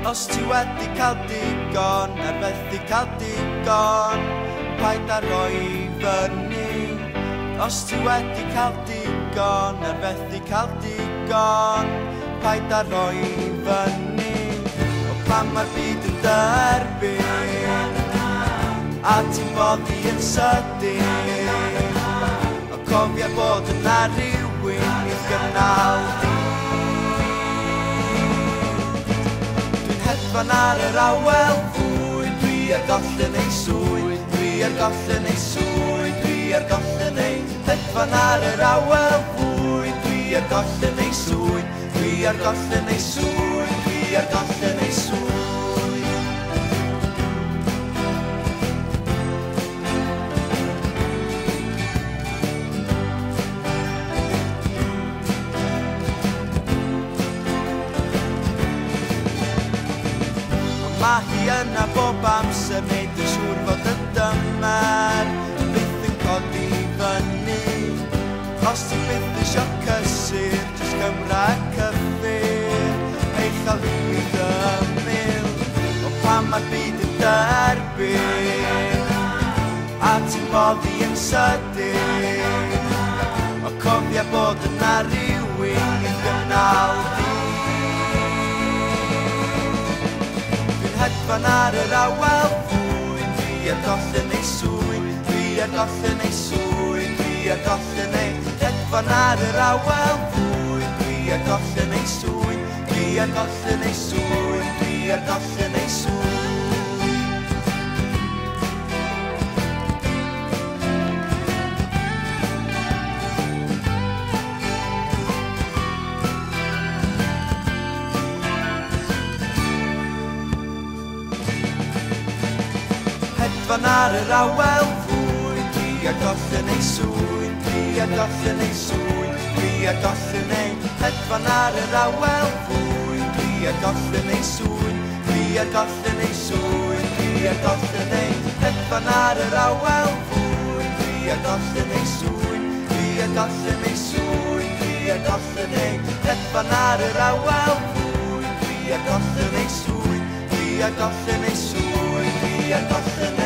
Os ti wedi cael digon, fethu cael digon, paid a roi fyny. Os ti wedi cael digon, fethu cael digon, paid a roi fyny. O pan mae'r byd yn derbyn, a ti'n boddi yn sydyn, o cofia bod yna rhywun i'w gynnal di. Hedfan ar yr awel fwy, dwi ar gollen ei swydd, dwi ar gollen ei swydd, dwi ar gollen ei. Hedfan ar yr awel fwy, dwi ar gollen ei swydd, dwi ar gollen ei swydd, dwi ar gollen ei swydd. Mae hi yna bob amser, neud yn siŵr fod y dymer byth yn codi fyny. Os ti byth isio cysur, jyst Gymra cyffur, ei chael rhywbeth ymyl. O pan mae'r byd yn derbyn, a ti'n boddi yn sydyn, o cofia bod yna rhywun i'w gynnal di. Hedfan ar yr awel fwy, dwi ar gollen ei swydd, dwi ar gollen ei swydd, dwi ar gollen ei. Hedfan ar yr awel fwy, dwi ar gollen ei swydd, dwi ar gollen ei swydd, dwi ar gollen ei swydd. Hedfan ar yr awel fwy, dwi ar gollen ei swydd, dwi ar gollen ei swydd, dwi ar gollen ei. Hedfan ar yr awel fwy, dwi ar gollen ei swydd, dwi ar gollen ei swydd, dwi ar gollen ei. Hedfan ar yr awel fwy, dwi ar gollen ei swydd, dwi ar gollen ei swydd, dwi ar gollen ei. Hedfan ar yr awel fwy, dwi ar gollen ei swydd, dwi ar gollen ei swydd, dwi ar gollen ei.